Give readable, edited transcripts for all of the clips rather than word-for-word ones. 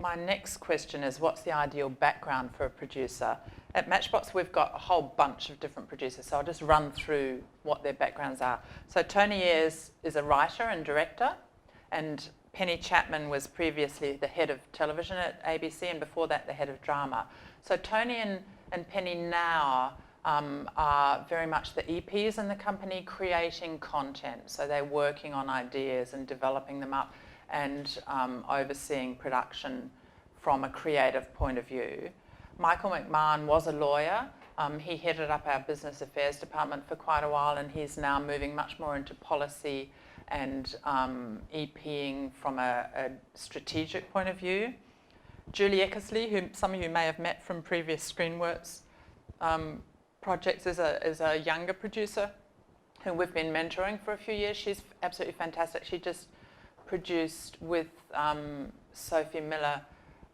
my next question is, what's the ideal background for a producer? At Matchbox, we've got a whole bunch of different producers, so I'll just run through what their backgrounds are. So Tony Ayres is a writer and director, and Penny Chapman was previously the head of television at ABC, and before that, the head of drama. So Tony and Penny now are very much the EPs in the company, creating content. So they're working on ideas and developing them up and overseeing production from a creative point of view. Michael McMahon was a lawyer. He headed up our business affairs department for quite a while, and he's now moving much more into policy and EPing from a strategic point of view. Julie Eckersley, who some of you may have met from previous Screenworks projects, is a younger producer who we've been mentoring for a few years. She's absolutely fantastic. She just produced with Sophie Miller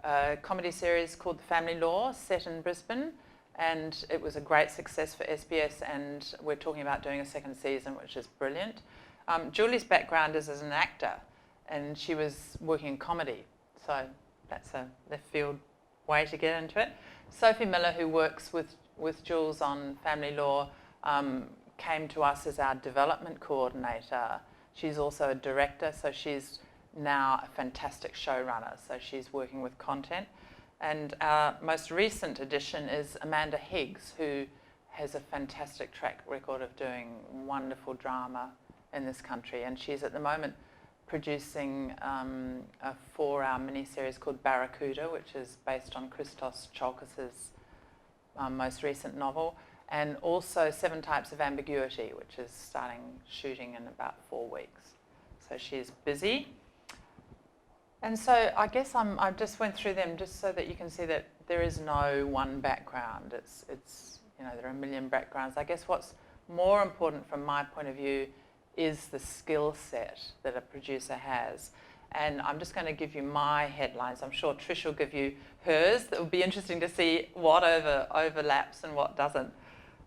a comedy series called The Family Law, set in Brisbane, and it was a great success for SBS, and we're talking about doing a second season, which is brilliant. Julie's background is as an actor, and she was working in comedy, so that's a left field way to get into it. Sophie Miller, who works with Jules on Family Law, came to us as our development coordinator. She's also a director, so she's now a fantastic showrunner, so she's working with content. And our most recent addition is Amanda Higgs, who has a fantastic track record of doing wonderful drama in this country, and she's at the moment producing a 4-hour miniseries called Barracuda, which is based on Christos Tsiolkas's most recent novel, and also 7 Types of Ambiguity, which is starting shooting in about 4 weeks. So she's busy. And so I guess I just went through them just so that you can see that there is no one background. It's there are a million backgrounds. I guess what's more important from my point of view is the skill set that a producer has. And I'm just going to give you my headlines. I'm sure Trish will give you hers. It will be interesting to see what overlaps and what doesn't.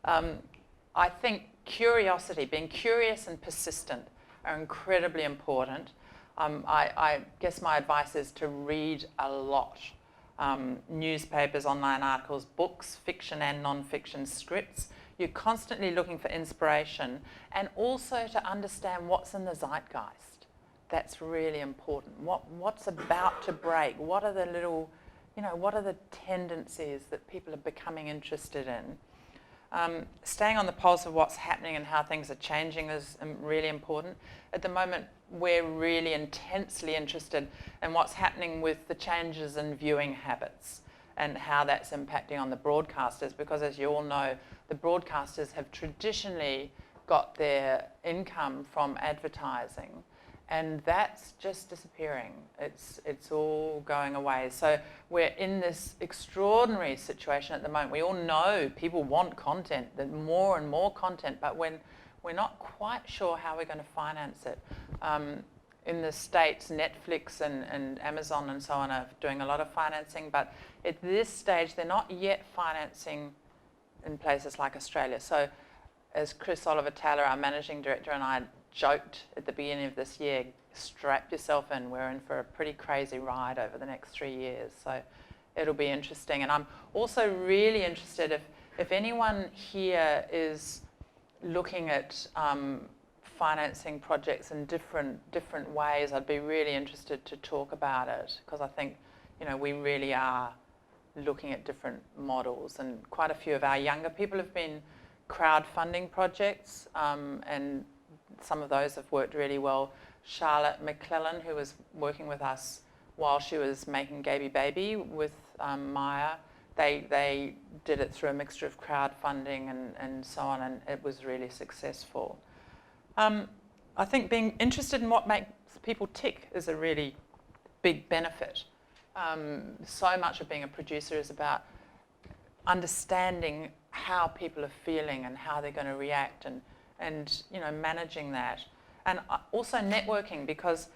I think curiosity, being curious and persistent, are incredibly important. I guess my advice is to read a lot. Newspapers, online articles, books, fiction and non-fiction, scripts. You're constantly looking for inspiration, and also to understand what's in the zeitgeist. That's really important. What's about to break? What are the little, what are the tendencies that people are becoming interested in? Staying on the pulse of what's happening and how things are changing is really important. At the moment, we're really intensely interested in what's happening with the changes in viewing habits and how that's impacting on the broadcasters, because as you all know, the broadcasters have traditionally got their income from advertising, and that's just disappearing. It's all going away. So we're in this extraordinary situation at the moment. We all know people want content, more and more content, but when we're not quite sure how we're going to finance it. In the States, Netflix and Amazon and so on are doing a lot of financing, but at this stage, they're not yet financing in places like Australia. So as Chris Oliver Taylor, our managing director, and I joked at the beginning of this year, strap yourself in. We're in for a pretty crazy ride over the next 3 years. So it'll be interesting. And I'm also really interested if anyone here is looking at financing projects in different ways, I'd be really interested to talk about it, because I think we really are looking at different models, and quite a few of our younger people have been crowdfunding projects, and some of those have worked really well. Charlotte McClellan, who was working with us while she was making Gaby Baby with Maya, they did it through a mixture of crowdfunding and so on, and it was really successful. I think being interested in what makes people tick is a really big benefit. So much of being a producer is about understanding how people are feeling and how they're going to react, and managing that. And also networking, because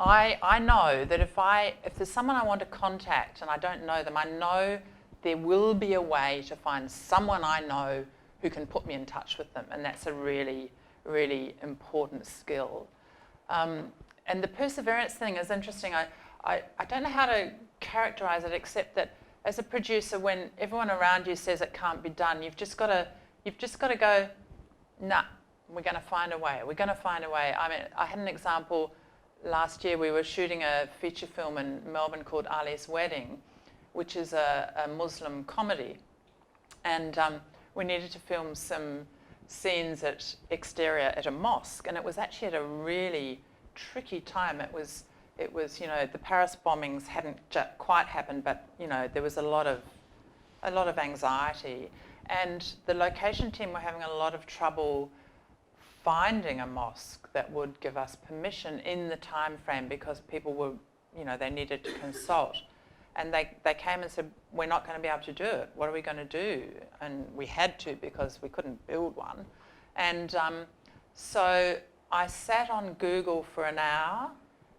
I know that if there's someone I want to contact and I don't know them, I know there will be a way to find someone I know who can put me in touch with them, and that's a really, really important skill. And the perseverance thing is interesting. I don't know how to characterize it except that as a producer, when everyone around you says it can't be done, you've just got to go, nah, we're going to find a way. We're going to find a way. I mean, I had an example last year. We were shooting a feature film in Melbourne called Ali's Wedding, which is a Muslim comedy. And we needed to film some scenes at exterior at a mosque. And it was actually at a really tricky time. It was, the Paris bombings hadn't quite happened, but, there was a lot of anxiety. And the location team were having a lot of trouble finding a mosque that would give us permission in the time frame because people were, they needed to consult. And they came and said, we're not going to be able to do it. What are we going to do? And we had to because we couldn't build one. And so I sat on Google for an hour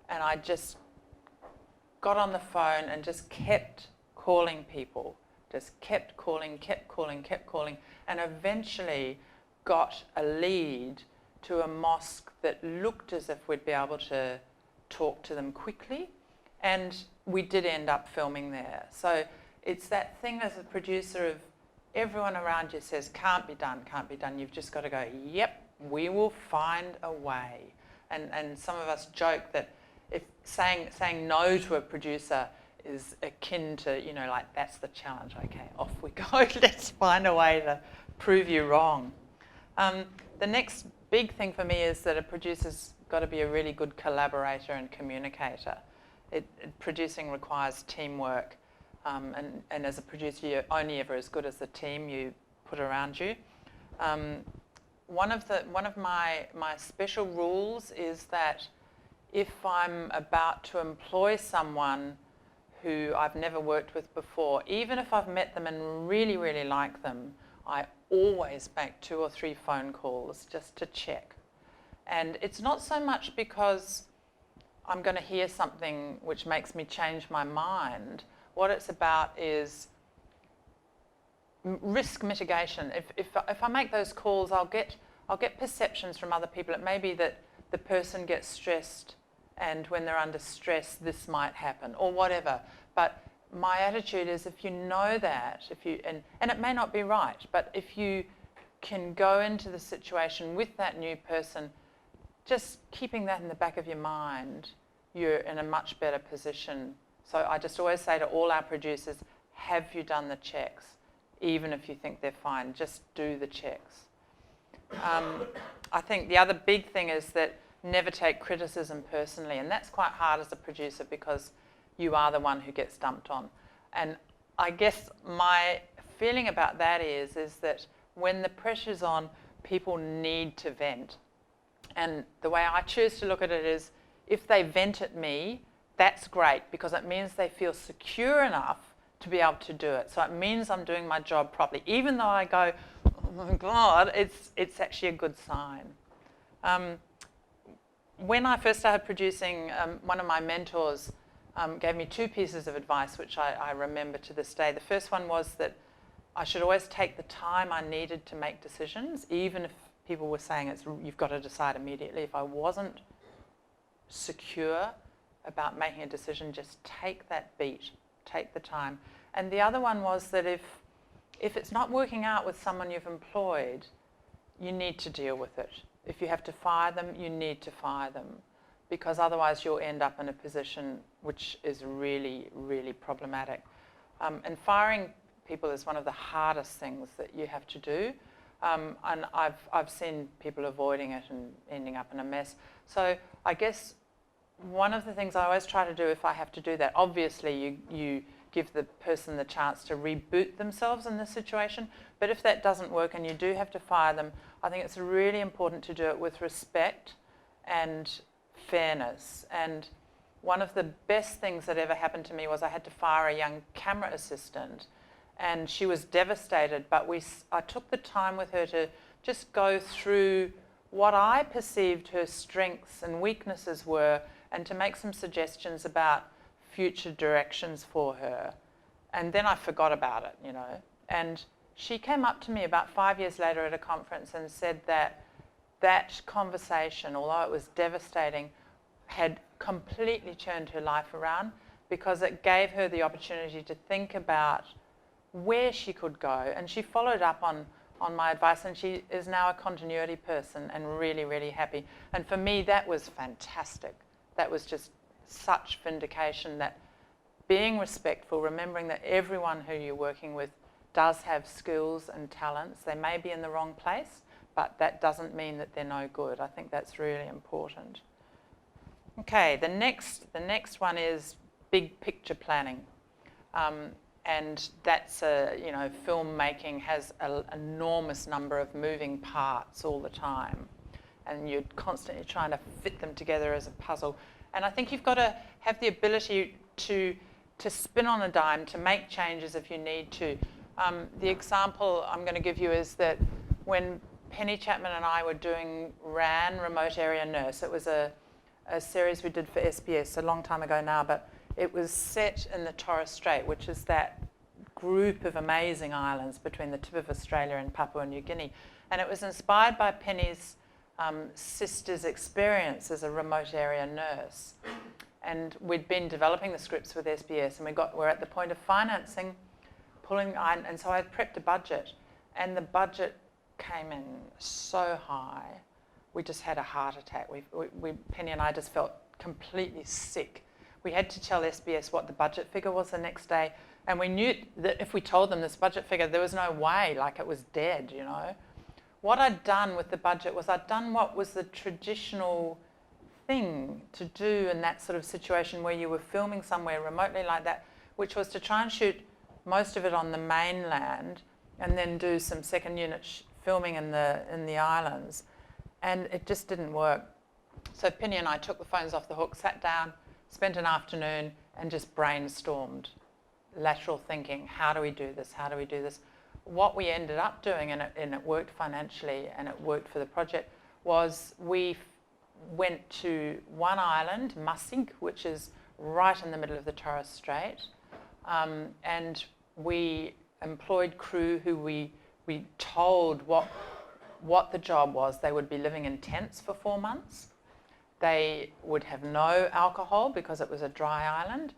and I just got on the phone and just kept calling people. Just kept calling, and eventually got a lead to a mosque that looked as if we'd be able to talk to them quickly. And we did end up filming there. So it's that thing as a producer of everyone around you says, can't be done. You've just got to go, yep, we will find a way. And some of us joke that if saying no to a producer is akin to, like, that's the challenge. Okay, off we go. Let's find a way to prove you wrong. The next big thing for me is that a producer's got to be a really good collaborator and communicator. Producing requires teamwork, and as a producer, you're only ever as good as the team you put around you. One of my special rules is that if I'm about to employ someone who I've never worked with before, even if I've met them and really, really like them, I always make 2 or 3 phone calls just to check. And it's not so much because I'm going to hear something which makes me change my mind. What it's about is risk mitigation. If I make those calls, I'll get perceptions from other people. It may be that the person gets stressed, and when they're under stress, this might happen, or whatever. But my attitude is, if you know that, and it may not be right, but if you can go into the situation with that new person, just keeping that in the back of your mind, you're in a much better position. So I just always say to all our producers, have you done the checks? Even if you think they're fine, just do the checks. I think the other big thing is that never take criticism personally, and that's quite hard as a producer because you are the one who gets dumped on. And I guess my feeling about that is that when the pressure's on, people need to vent. And the way I choose to look at it is, if they vent at me, that's great because it means they feel secure enough to be able to do it. So it means I'm doing my job properly. Even though I go, oh my God, it's actually a good sign. When I first started producing, one of my mentors gave me 2 pieces of advice which I remember to this day. The first one was that I should always take the time I needed to make decisions, even if people were saying you've got to decide immediately. If I wasn't secure about making a decision, just take that beat, take the time. And the other one was that if it's not working out with someone you've employed, you need to deal with it. If you have to fire them, you need to fire them, because otherwise you'll end up in a position which is really, really problematic. And firing people is one of the hardest things that you have to do. And I've seen people avoiding it and ending up in a mess. So I guess one of the things I always try to do if I have to do that, obviously you give the person the chance to reboot themselves in this situation, but if that doesn't work and you do have to fire them, I think it's really important to do it with respect and fairness. And one of the best things that ever happened to me was I had to fire a young camera assistant, and she was devastated, but I took the time with her to just go through what I perceived her strengths and weaknesses were, and to make some suggestions about future directions for her. And then I forgot about it, And she came up to me about 5 years later at a conference and said that conversation, although it was devastating, had completely turned her life around. because it gave her the opportunity to think about where she could go. And she followed up on my advice, and she is now a continuity person and really, really happy. And for me, that was fantastic. That was just such vindication that being respectful, remembering that everyone who you're working with does have skills and talents. They may be in the wrong place, but that doesn't mean that they're no good. I think that's really important. Okay, the next one is big picture planning. And that's filmmaking has an enormous number of moving parts all the time. And you're constantly trying to fit them together as a puzzle. And I think you've got to have the ability to spin on a dime, to make changes if you need to. The example I'm going to give you is that when Penny Chapman and I were doing RAN, Remote Area Nurse, it was a series we did for SBS a long time ago now, but it was set in the Torres Strait, which is that group of amazing islands between the tip of Australia and Papua New Guinea. And it was inspired by Penny's sister's experience as a remote area nurse. And we'd been developing the scripts with SBS, and we're at the point of financing, and so I prepped a budget, and the budget came in so high, we just had a heart attack. Penny and I just felt completely sick. We had to tell SBS what the budget figure was the next day, and we knew that if we told them this budget figure, there was no way, like it was dead, you know. What I'd done with the budget was I'd done what was the traditional thing to do in that sort of situation where you were filming somewhere remotely like that, which was to try and shoot most of it on the mainland and then do some second unit filming in the islands. And it just didn't work. So Penny and I took the phones off the hook, sat down, spent an afternoon and just brainstormed, lateral thinking, how do we do this, how do we do this? What we ended up doing, and it worked financially and it worked for the project, was we went to one island, Masig, which is right in the middle of the Torres Strait, and we employed crew who we told what the job was. They would be living in tents for 4 months. They would have no alcohol because it was a dry island,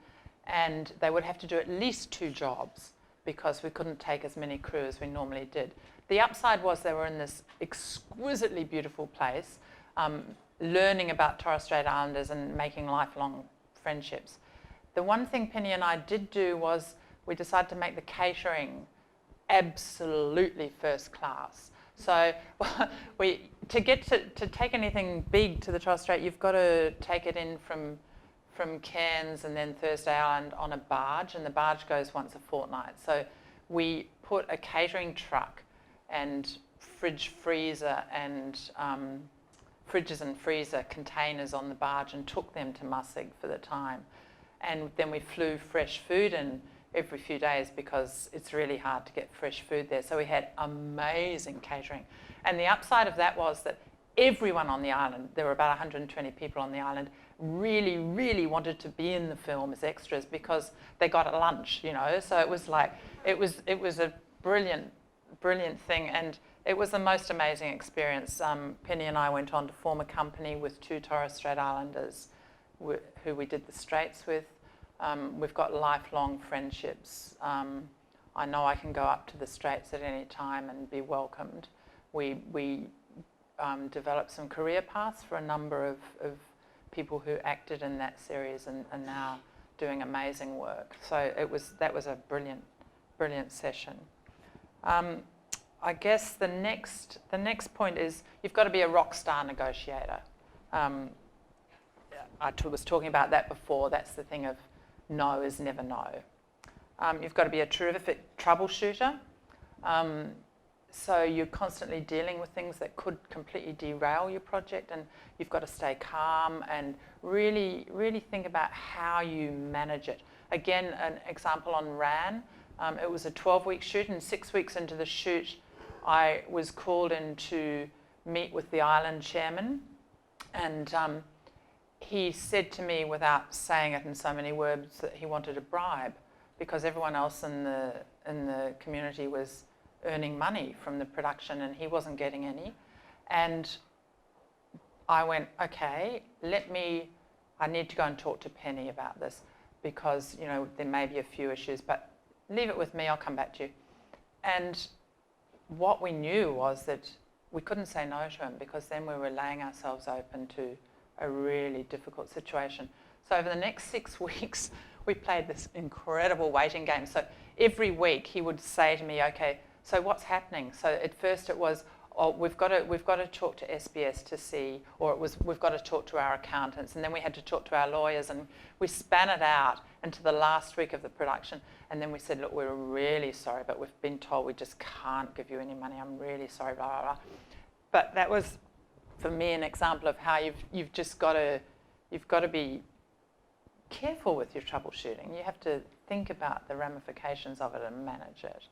and they would have to do at least 2 jobs because we couldn't take as many crew as we normally did. The upside was they were in this exquisitely beautiful place, learning about Torres Strait Islanders and making lifelong friendships. The one thing Penny and I did do was we decided to make the catering absolutely first class. So to take anything big to the Torres Strait, you've got to take it in from Cairns and then Thursday Island on a barge, and the barge goes once a fortnight. So we put a catering truck and freezer and fridges and freezer containers on the barge and took them to Masig for the time. And then we flew fresh food in every few days because it's really hard to get fresh food there. So we had amazing catering. And the upside of that was that everyone on the island, there were about 120 people on the island, really, really wanted to be in the film as extras because they got a lunch, you know. So it was like, it was a brilliant thing, and it was the most amazing experience. Penny and I went on to form a company with 2 Torres Strait Islanders who we did the Straits with. We've got lifelong friendships. I know I can go up to the Straits at any time and be welcomed. We developed some career paths for a number of people who acted in that series and are now doing amazing work. So that was a brilliant session. I guess the next point is you've got to be a rock star negotiator. I was talking about that before. That's the thing of no is never no. You've got to be a terrific troubleshooter. So you're constantly dealing with things that could completely derail your project, and you've got to stay calm and really, really think about how you manage it. Again, an example on RAN, it was a 12-week shoot, and 6 weeks into the shoot, I was called in to meet with the island chairman, and he said to me, without saying it in so many words, that he wanted a bribe because everyone else in the community was earning money from the production and he wasn't getting any. And I went, okay, I need to go and talk to Penny about this. because, you know, there may be a few issues, but leave it with me, I'll come back to you. And what we knew was that we couldn't say no to him, because then we were laying ourselves open to a really difficult situation. So over the next 6 weeks, we played this incredible waiting game. So every week he would say to me, okay, so what's happening? So at first it was, oh, we've got to talk to SBS to see, or it was, we've got to talk to our accountants, and then we had to talk to our lawyers, and we span it out into the last week of the production. And then we said, look, we're really sorry, but we've been told we just can't give you any money. I'm really sorry, blah, blah, blah. But that was, for me, an example of how you've just got to be careful with your troubleshooting. You have to think about the ramifications of it and manage it.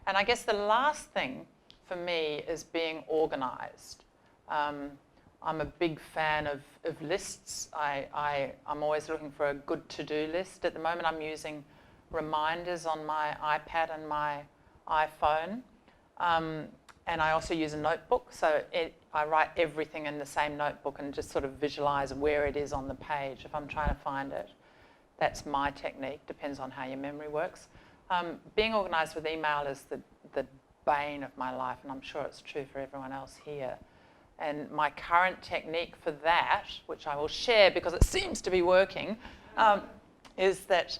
And I guess the last thing for me is being organised. I'm a big fan of lists. I'm always looking for a good to-do list. At the moment, I'm using reminders on my iPad and my iPhone. And I also use a notebook, so I write everything in the same notebook and just sort of visualise where it is on the page if I'm trying to find it. That's my technique, depends on how your memory works. Being organised with email is the bane of my life, and I'm sure it's true for everyone else here. And my current technique for that, which I will share because it seems to be working, is that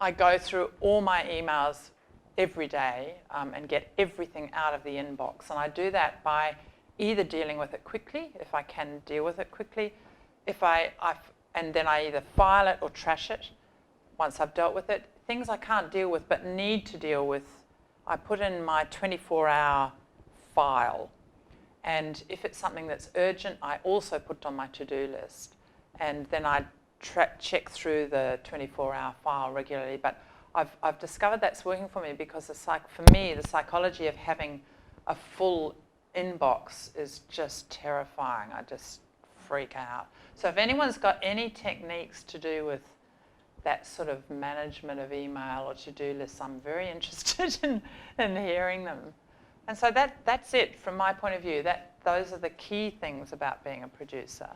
I go through all my emails every day and get everything out of the inbox. And I do that by either dealing with it quickly, if I can deal with it quickly, and then I either file it or trash it once I've dealt with it. Things I can't deal with but need to deal with, I put in my 24-hour file. And if it's something that's urgent, I also put it on my to-do list. And then I check through the 24-hour file regularly. But I've discovered that's working for me, because for me, the psychology of having a full inbox is just terrifying. I just freak out. So if anyone's got any techniques to do with that sort of management of email or to-do lists, I'm very interested in hearing them. And so that's it from my point of view. Those are the key things about being a producer.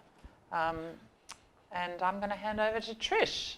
And I'm going to hand over to Trish.